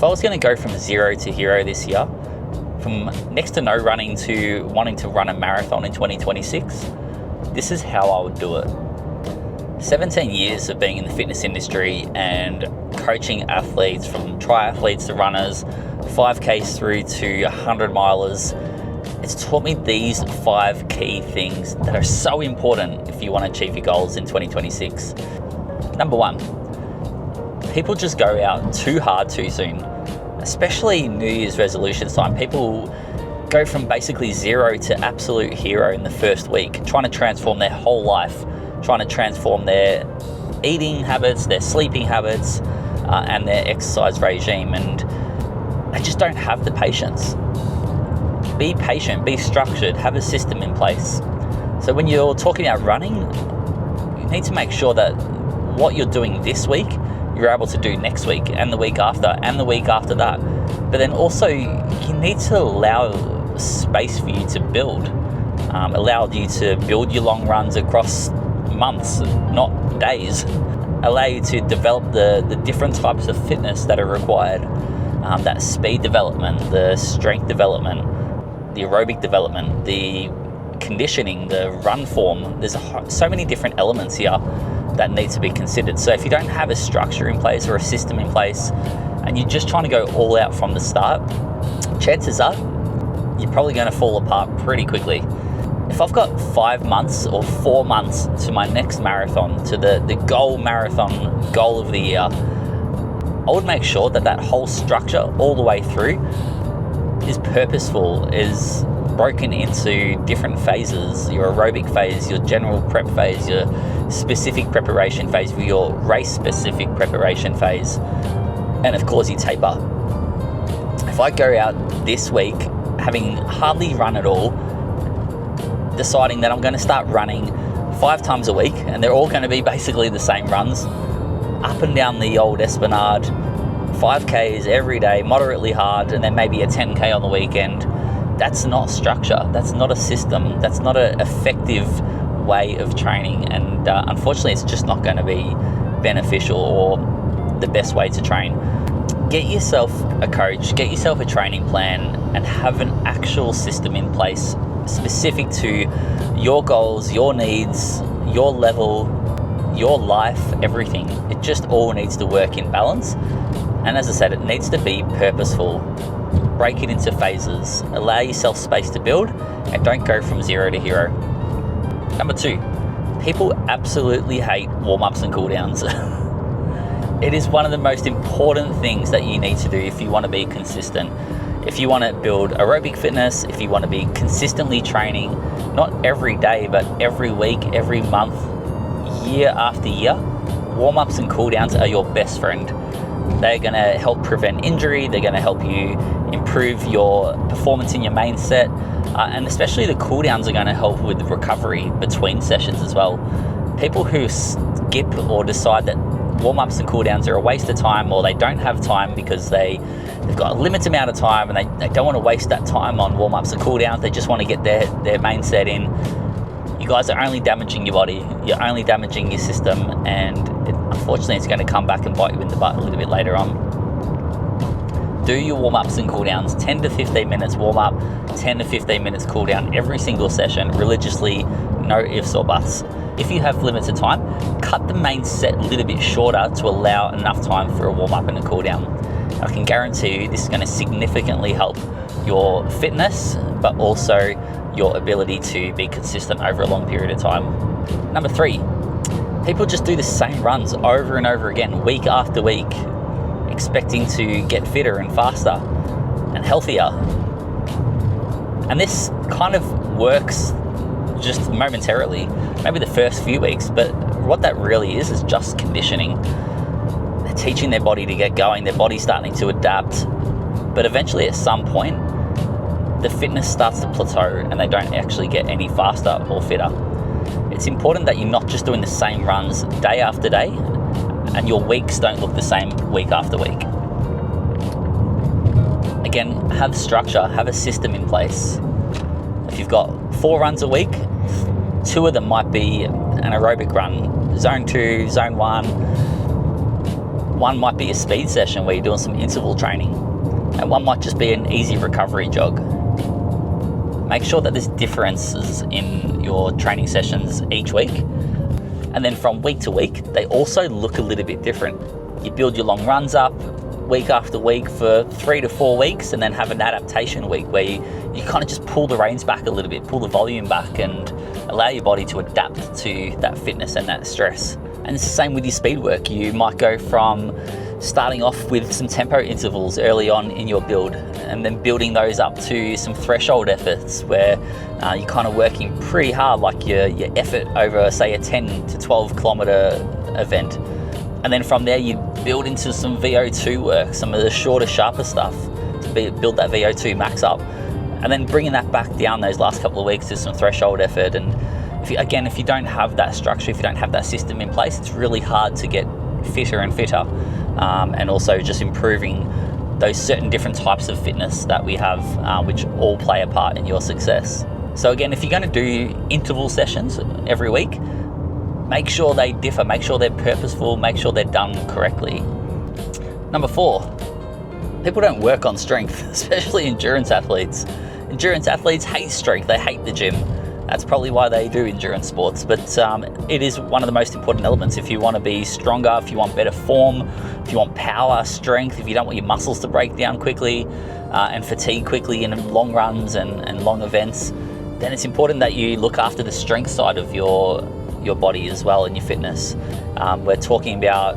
If I was going to go from 0 to hero this year, from next to no running to wanting to run a marathon in 2026, this is how I would do it. 17 years of being in the fitness industry and coaching athletes, from triathletes to runners, 5Ks through to 100 milers. It's taught me these 5 key things that are so important if you want to achieve your goals in 2026. Number 1, people just go out too hard too soon. Especially New Year's resolutions time, people go from basically 0 to absolute hero in the first week, trying to transform their whole life, trying to transform their eating habits, their sleeping habits, and their exercise regime, and they just don't have the patience. Be patient, be structured, have a system in place. So when you're talking about running, you need to make sure that what you're doing this week, you're able to do next week and the week after and the week after that. But then also you need to allow space for you to build, allow you to build your long runs across months, not days, allow you to develop the different types of fitness that are required, that speed development, the strength development, the aerobic development, the conditioning, the run form. There's so many different elements here that need to be considered. So if you don't have a structure in place or a system in place and you're just trying to go all out from the start, chances are you're probably going to fall apart pretty quickly. If I've got 5 months or 4 months to my next marathon, to the goal marathon, goal of the year, I would make sure that whole structure all the way through is purposeful, is broken into different phases: your aerobic phase, your general prep phase, your specific preparation phase, your race specific preparation phase, and of course your taper. If I go out this week having hardly run at all, deciding that I'm going to start running 5 times a week, and they're all going to be basically the same runs, up and down the old Esplanade, 5Ks every day, moderately hard, and then maybe a 10K on the weekend. That's not structure. That's not a system. That's not an effective way of training. And unfortunately, it's just not going to be beneficial or the best way to train. Get yourself a coach, get yourself a training plan, and have an actual system in place specific to your goals, your needs, your level, your life, everything. It just all needs to work in balance. And as I said, it needs to be purposeful. Break it into phases, allow yourself space to build, and don't go from 0 to hero. Number 2, people absolutely hate warm-ups and cool-downs. It is one of the most important things that you need to do if you want to be consistent. If you want to build aerobic fitness, if you want to be consistently training, not every day, but every week, every month, year after year, warm-ups and cool-downs are your best friend. They're going to help prevent injury. They're going to help you improve your performance in your main set. And especially the cooldowns are going to help with recovery between sessions as well. People who skip or decide that warm-ups and cooldowns are a waste of time, or they don't have time because they've got a limited amount of time and they don't want to waste that time on warm-ups and cooldowns. They just want to get their main set in. You guys are only damaging your body. You're only damaging your system, and unfortunately it's going to come back and bite you in the butt a little bit later on. Do your warm-ups and cool-downs, 10 to 15 minutes warm-up, 10 to 15 minutes cool-down every single session, religiously, no ifs or buts. If you have limited time, cut the main set a little bit shorter to allow enough time for a warm-up and a cool-down. I can guarantee you this is going to significantly help your fitness, but also your ability to be consistent over a long period of time. Number 3, people just do the same runs over and over again, week after week, expecting to get fitter and faster and healthier. And this kind of works just momentarily, maybe the first few weeks, but what that really is just conditioning. They're teaching their body to get going, their body's starting to adapt, but eventually at some point, the fitness starts to plateau and they don't actually get any faster or fitter. It's important that you're not just doing the same runs day after day, and your weeks don't look the same week after week. Again, have structure, have a system in place. If you've got 4 runs a week, 2 of them might be an aerobic run, zone 2, zone 1, One might be a speed session where you're doing some interval training, and one might just be an easy recovery jog. Make sure that there's differences in your training sessions each week. And then from week to week, they also look a little bit different. You build your long runs up week after week for 3 to 4 weeks, and then have an adaptation week where you kind of just pull the reins back a little bit, pull the volume back, and allow your body to adapt to that fitness and that stress. And it's the same with your speed work. You might go from starting off with some tempo intervals early on in your build, and then building those up to some threshold efforts where you're kind of working pretty hard, like your effort over, say, a 10 to 12 kilometer event. And then from there, you build into some VO2 work, some of the shorter, sharper stuff to build that VO2 max up. And then bringing that back down those last couple of weeks to some threshold effort. And if you don't have that structure, if you don't have that system in place, it's really hard to get fitter and fitter. And also just improving those certain different types of fitness that we have, which all play a part in your success. So again, if you're going to do interval sessions every week, make sure they differ, make sure they're purposeful, make sure they're done correctly. Number 4, people don't work on strength, especially endurance athletes. Endurance athletes hate strength, they hate the gym. That's probably why they do endurance sports, but it is one of the most important elements. If you want to be stronger, if you want better form, if you want power, strength, if you don't want your muscles to break down quickly and fatigue quickly in long runs and long events, then it's important that you look after the strength side of your body as well and your fitness. We're talking about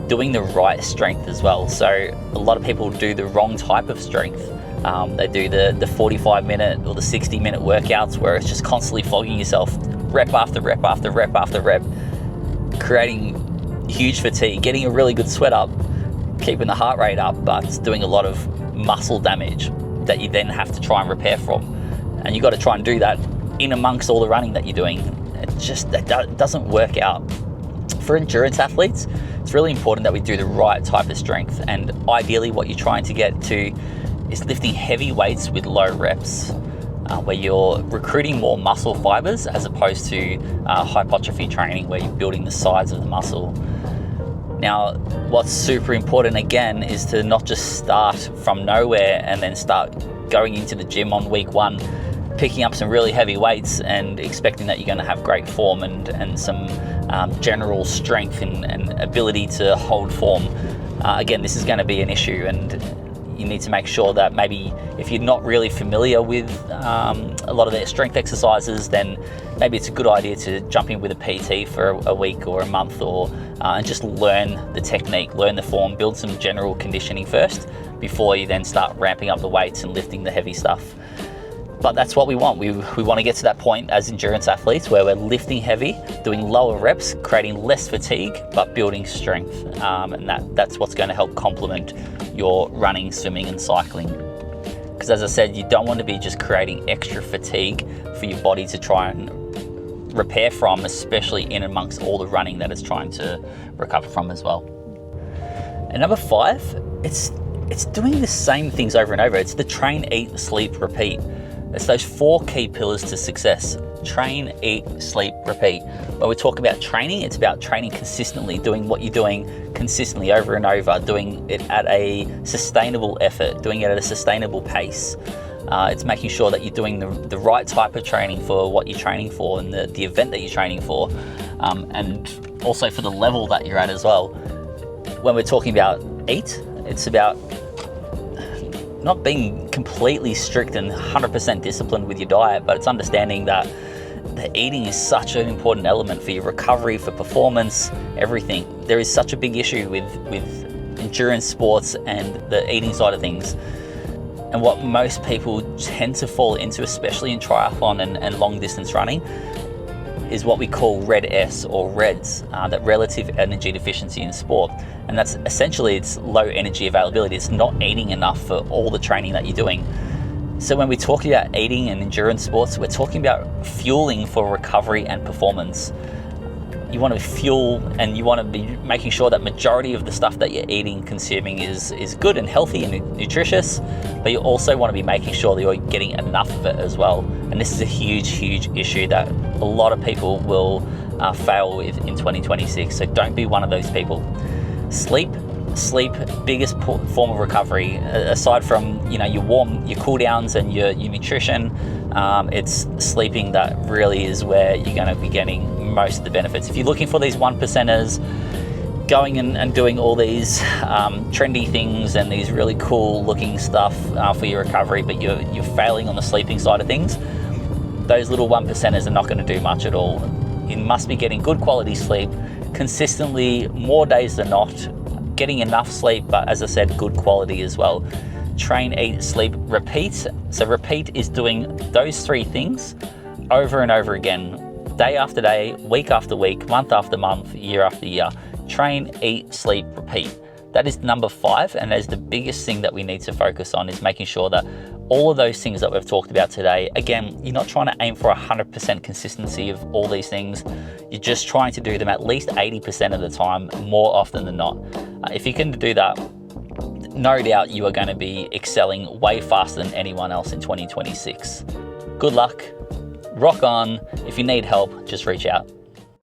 doing the right strength as well. So a lot of people do the wrong type of strength. They do the 45-minute or the 60-minute workouts where it's just constantly flogging yourself rep after rep after rep after rep, creating huge fatigue, getting a really good sweat up, keeping the heart rate up, but it's doing a lot of muscle damage that you then have to try and repair from. And you've got to try and do that in amongst all the running that you're doing. That doesn't work out. For endurance athletes, it's really important that we do the right type of strength, and ideally what you're trying to get to is lifting heavy weights with low reps, where you're recruiting more muscle fibers as opposed to hypertrophy training where you're building the sides of the muscle. Now, what's super important again is to not just start from nowhere and then start going into the gym on week 1, picking up some really heavy weights and expecting that you're going to have great form and some general strength and ability to hold form. Again, this is going to be an issue, and you need to make sure that maybe if you're not really familiar with a lot of their strength exercises, then maybe it's a good idea to jump in with a PT for a week or a month, or and just learn the technique, learn the form, build some general conditioning first before you then start ramping up the weights and lifting the heavy stuff. But that's what we want. We want to get to that point as endurance athletes where we're lifting heavy, doing lower reps, creating less fatigue, but building strength. And that's what's going to help complement your running, swimming, and cycling. Because as I said, you don't want to be just creating extra fatigue for your body to try and repair from, especially in amongst all the running that it's trying to recover from as well. And number 5, it's doing the same things over and over. It's the train, eat, sleep, repeat. It's those 4 key pillars to success: train, eat, sleep, repeat. When we talk about training, it's about training consistently, doing what you're doing consistently over and over, doing it at a sustainable effort, doing it at a sustainable pace. It's making sure that you're doing the right type of training for what you're training for and the event that you're training for, and also for the level that you're at as well. When we're talking about eat, it's about not being completely strict and 100% disciplined with your diet, but it's understanding that the eating is such an important element for your recovery, for performance, everything. There is such a big issue with endurance sports and the eating side of things. And what most people tend to fall into, especially in triathlon and long distance running, is what we call red S or REDS, that relative energy deficiency in sport. And that's essentially, it's low energy availability. It's not eating enough for all the training that you're doing. So when we talk about eating and endurance sports, we're talking about fueling for recovery and performance. You want to fuel, and you want to be making sure that majority of the stuff that you're eating, consuming is good and healthy and nutritious, but you also want to be making sure that you're getting enough of it as well. And this is a huge issue that a lot of people will fail with in 2026. So don't be one of those people. Sleep, sleep, biggest form of recovery, aside from your cool downs and your nutrition. It's sleeping that really is where you're going to be getting most of the benefits. If you're looking for these 1%ers, going and doing all these trendy things and these really cool looking stuff for your recovery, but you're failing on the sleeping side of things, those little 1%ers are not going to do much at all. You must be getting good quality sleep consistently, more days than not, getting enough sleep, but as I said, good quality as well. Train, eat, sleep, repeat. So repeat is doing those 3 things over and over again, day after day, week after week, month after month, year after year. Train, eat, sleep, repeat. That is number 5, and that is the biggest thing that we need to focus on, is making sure that all of those things that we've talked about today, again, you're not trying to aim for 100% consistency of all these things. You're just trying to do them at least 80% of the time, more often than not. If you can do that, no doubt you are going to be excelling way faster than anyone else in 2026. Good luck, rock on. If you need help, just reach out.